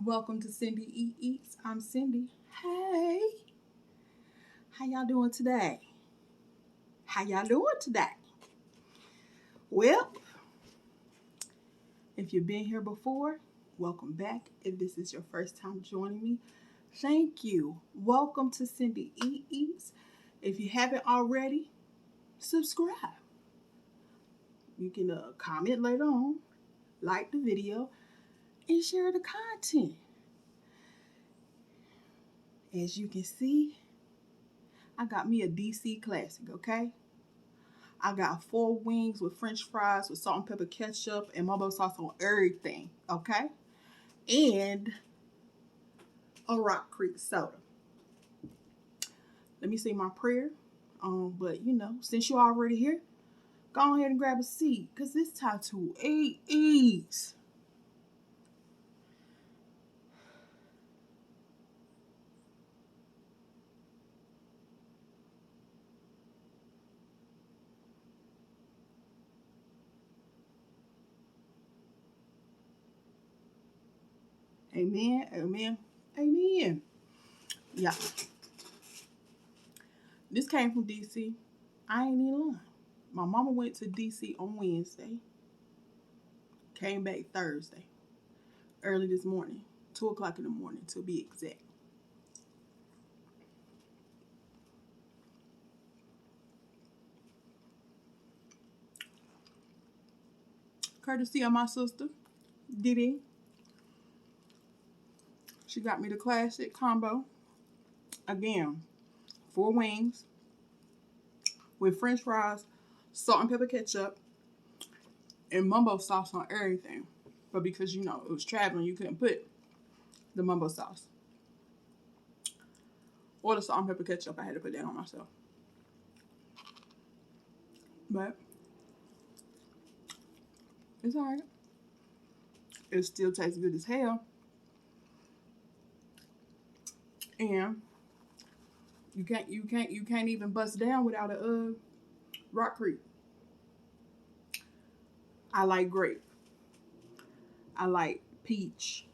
Welcome to Cindy Eats. I'm Cindy. Hey, how y'all doing today? How y'all doing today? Well, if you've been here before, welcome back. If this is your first time joining me, thank you. Welcome to Cindy Eats. If you haven't already, subscribe. You can comment later on, like the video, and share the content. As you can see, I got me a DC classic, okay? I got 4 wings with french fries with salt and pepper ketchup and mumbo sauce on everything, okay? And a Rock Creek soda. Let me say my prayer. But since you're already here, go ahead and grab a seat because it's time to eat. Amen, amen, amen. Yeah. This came from DC. I ain't even lying. My mama went to DC on Wednesday. Came back Thursday. Early this morning. 2 o'clock in the morning to be exact. Courtesy of my sister, Didi. She got me the classic combo. Again, 4 wings with french fries, salt and pepper ketchup, and mumbo sauce on everything. But because, it was traveling, you couldn't put the mumbo sauce. Or the salt and pepper ketchup, I had to put that on myself. But it's alright. It still tastes good as hell. And you can't even bust down without a Rock Creek. I like grape. I like peach.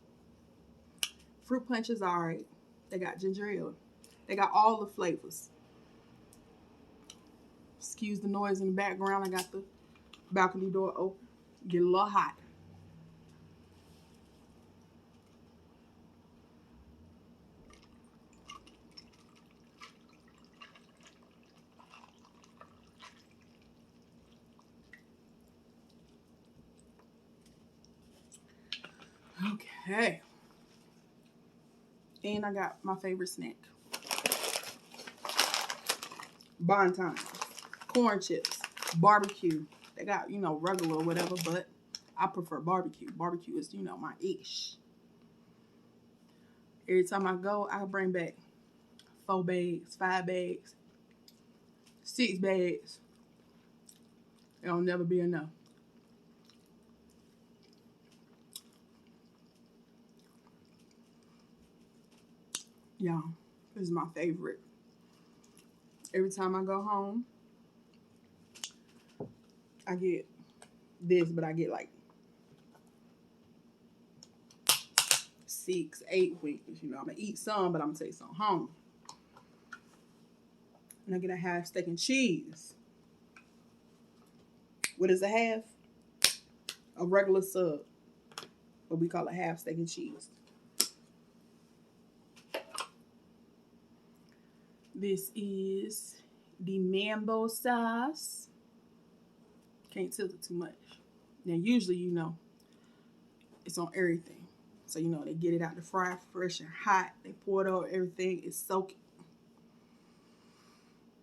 Fruit punch is alright. They got ginger ale. They got all the flavors. Excuse the noise in the background. I got the balcony door open. Get a little hot. Okay. And I got my favorite snack. Bonton. Corn chips. Barbecue. They got, regular or whatever, but I prefer barbecue. Barbecue is, my ish. Every time I go, I bring back 4 bags, 5 bags, 6 bags. It'll never be enough. Yeah, this is my favorite. Every time I go home, I get this, but I get like 6, 8 wings. I'm gonna eat some, but I'm gonna take some home. And I get a half steak and cheese. What is a half? A regular sub, but we call it half steak and cheese. This is the Mumbo Sauce. Can't tilt it too much. Now, usually, it's on everything. So, they get it out the fry fresh and hot. They pour it over everything. It's soaking.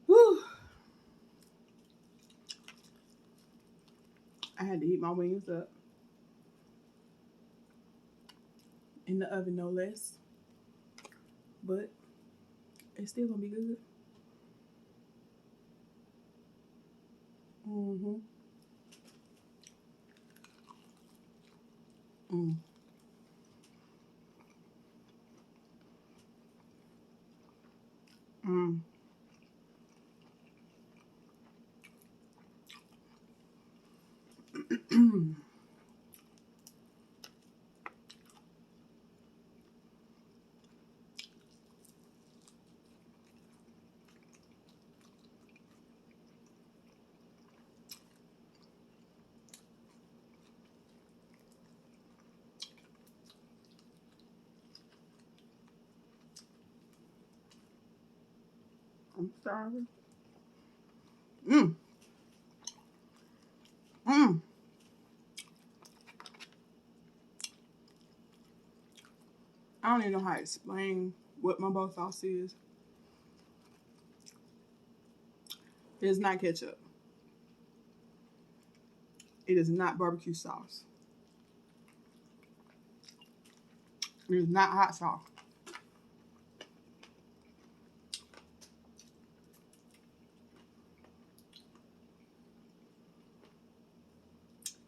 Whew. I had to heat my wings up. In the oven, no less. But it's still going to be good. Mm-hmm. Mm. Mm. I'm sorry. Mmm. Mmm. I don't even know how to explain what mumbo sauce is. It is not ketchup. It is not barbecue sauce. It is not hot sauce.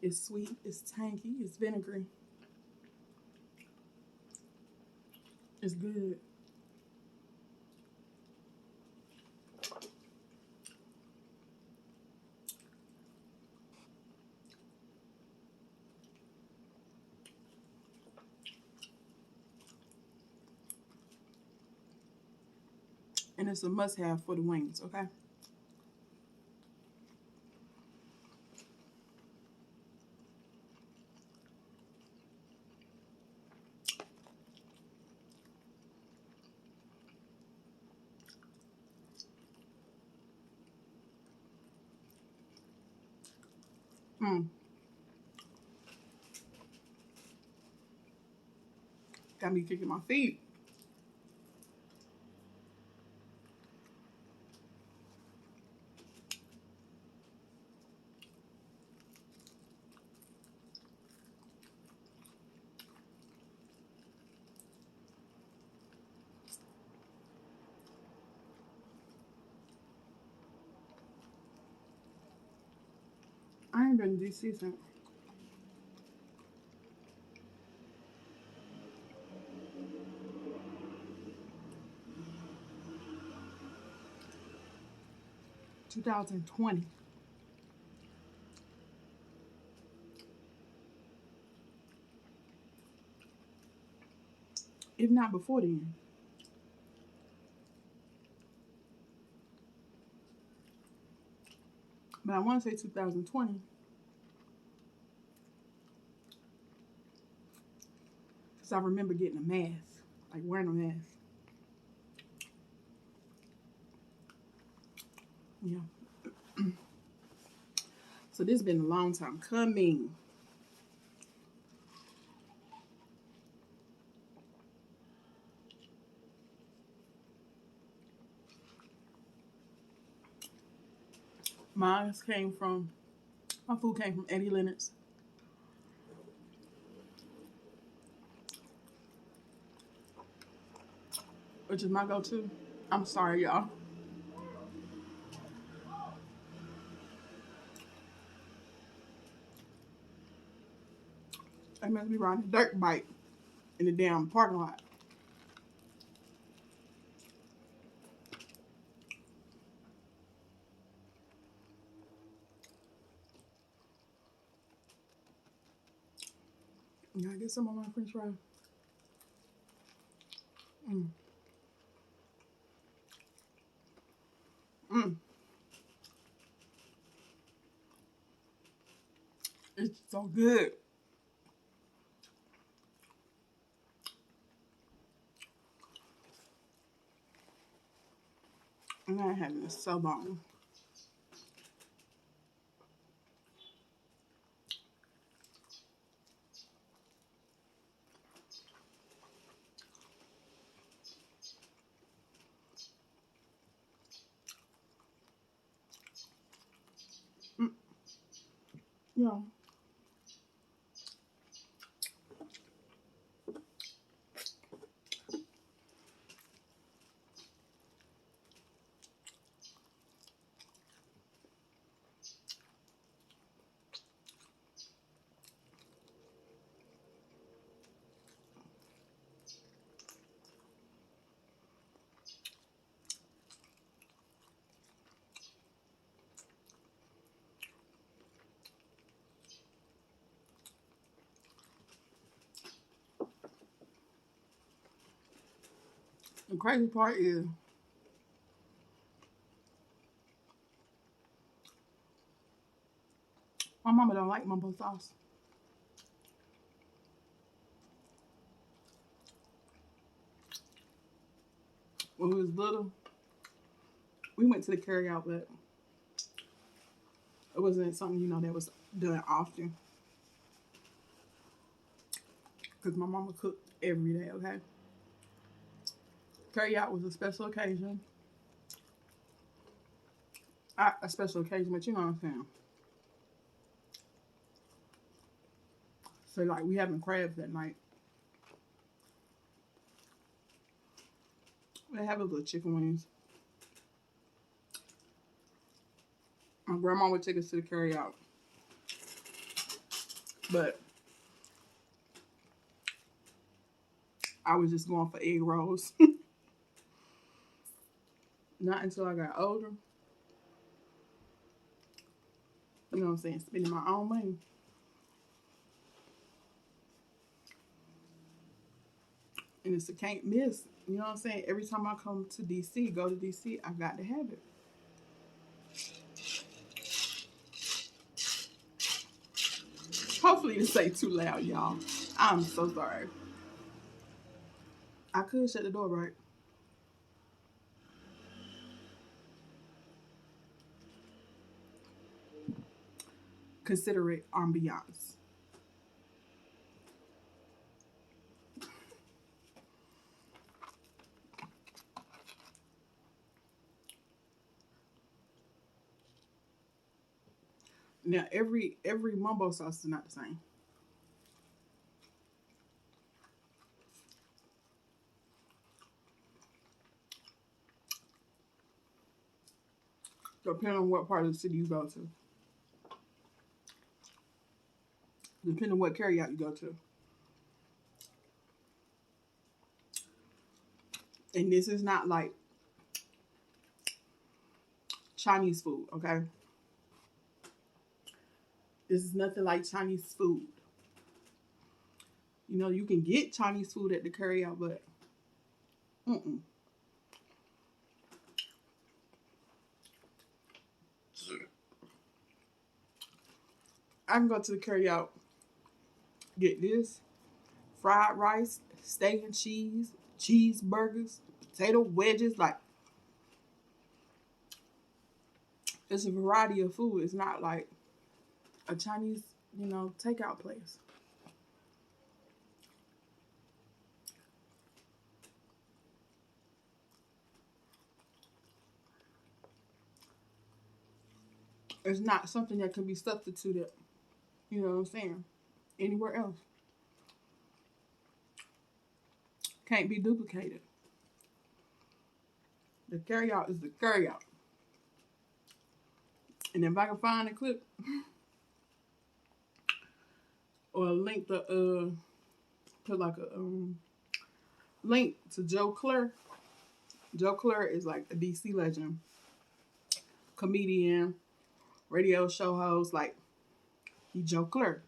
It's sweet, it's tangy, it's vinegary. It's good. And it's a must-have for the wings, okay? Mmm. Got me kicking my feet. I ain't been to DC since 2020. If not before then. But I want to say 2020 because I remember getting a mask, like wearing a mask. Yeah. So this has been a long time coming. My food came from Eddie Leonard's, which is my go-to. I'm sorry, y'all. They must be riding a dirt bike in the damn parking lot. Yeah, I get some of my french fries. Mm. Mm. It's so good. And I had it so long. Mm. Yeah. The crazy part is my mama don't like mumbo sauce. When we was little, We went to the carryout, but it wasn't something, you know, that was done often. Because my mama cooked every day, okay? Carryout was a special occasion. A special occasion, but you know what I'm saying. So, like, we having crabs that night. They have a little chicken wings. My grandma would take us to the carryout. But I was just going for egg rolls. Not until I got older. You know what I'm saying? Spending my own money. And it's a can't miss. You know what I'm saying? Every time I come to DC, go to DC, I got to have it. Hopefully this ain't too loud, y'all. I'm so sorry. I could shut the door, right? Consider it ambiance. Now every mumbo sauce is not the same. Depending on what part of the city you go to. Depending on what carryout you go to. And this is not like Chinese food, okay? This is nothing like Chinese food. You know, you can get Chinese food at the carryout, but I can go to the carryout, get this, fried rice, steak and cheese, cheeseburgers, potato wedges, like, it's a variety of food. It's not like a Chinese, you know, takeout place. It's not something that can be substituted, you know what I'm saying, anywhere else. Can't be duplicated. The carryout is the carryout. And if I can find a clip or a link to put like a link to Joe Clair. Joe Clair is like a DC legend, comedian, radio show host, like he Joe Clair.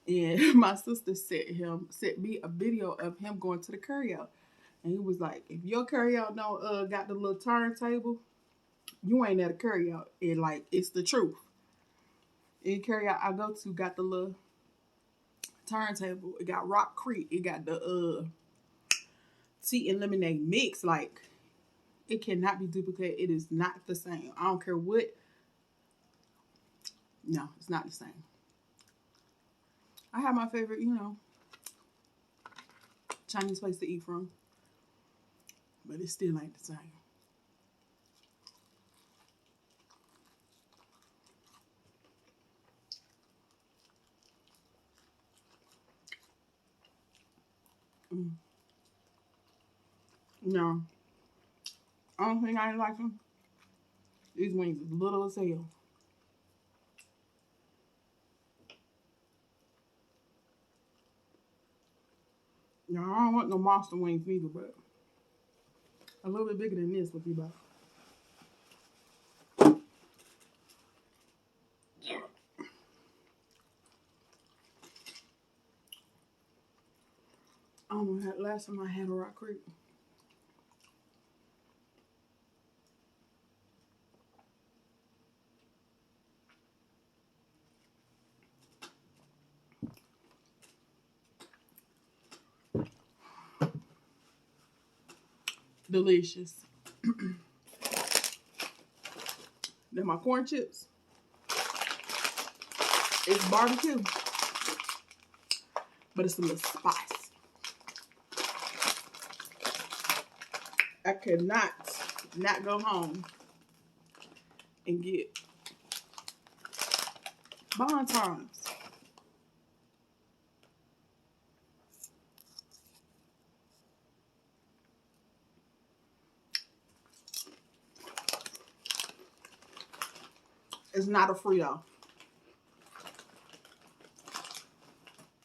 And my sister sent me a video of him going to the carryout. And he was like, if your carryout don't got the little turntable, you ain't at a carryout. And like, it's the truth. Any carryout I go to got the little turntable. It got Rock Creek. It got the tea and lemonade mix. Like, it cannot be duplicated. It is not the same. I don't care what. No, it's not the same. I have my favorite, you know, Chinese place to eat from. But it still ain't the same. No. Only thing I ain't like them, these wings is little as hell. No, I don't want no monster wings neither, but a little bit bigger than this would be better. I don't know, last time I had a Rock Creek. Delicious. Then my corn chips. It's barbecue, but it's a little spice. I cannot not go home and get Bonbons. It's not a Frito.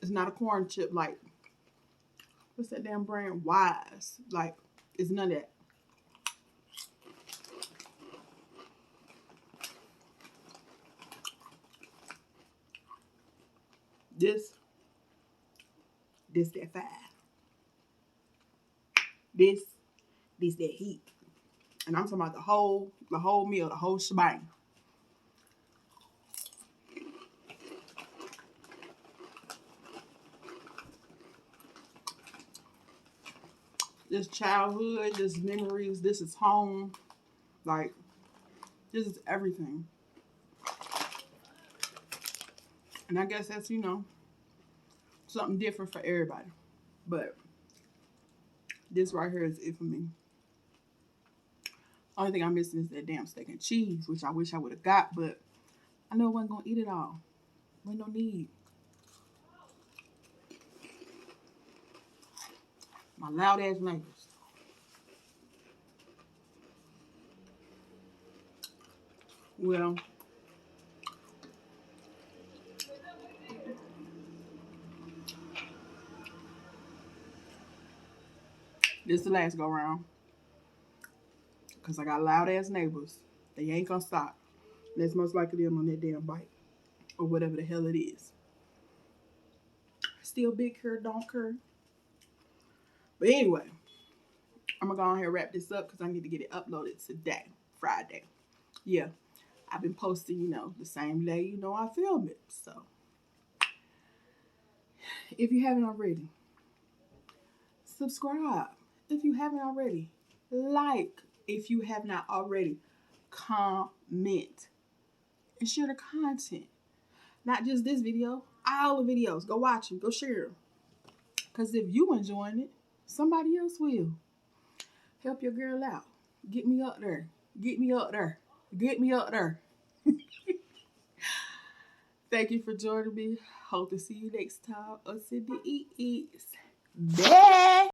It's not a corn chip like, what's that damn brand? Wise. Like, it's none of that. This that fire. This that heat. And I'm talking about the whole meal, the whole shebang. This childhood, this memories, this is home. Like, this is everything. And I guess that's, you know, something different for everybody. But this right here is it for me. Only thing I'm missing is that damn steak and cheese, which I wish I would have got, but I know I wasn't going to eat it all. Ain't no need. My loud ass neighbors. Well, this is the last go round. Because I got loud ass neighbors. They ain't gonna stop. That's most likely them on that damn bike. Or whatever the hell it is. Still big cur, don't cur. But anyway, I'm gonna go ahead and wrap this up because I need to get it uploaded today, Friday. Yeah, I've been posting, you know, the same day, you know, I film it. So, if you haven't already, subscribe. If you haven't already, like. If you have not already, comment. And share the content. Not just this video, all the videos. Go watch them, go share them. Because if you enjoying it, somebody else will. Help your girl out. Get me up there. Get me up there. Get me up there. Thank you for joining me. Hope to see you next time on Cindy Eats. Bye.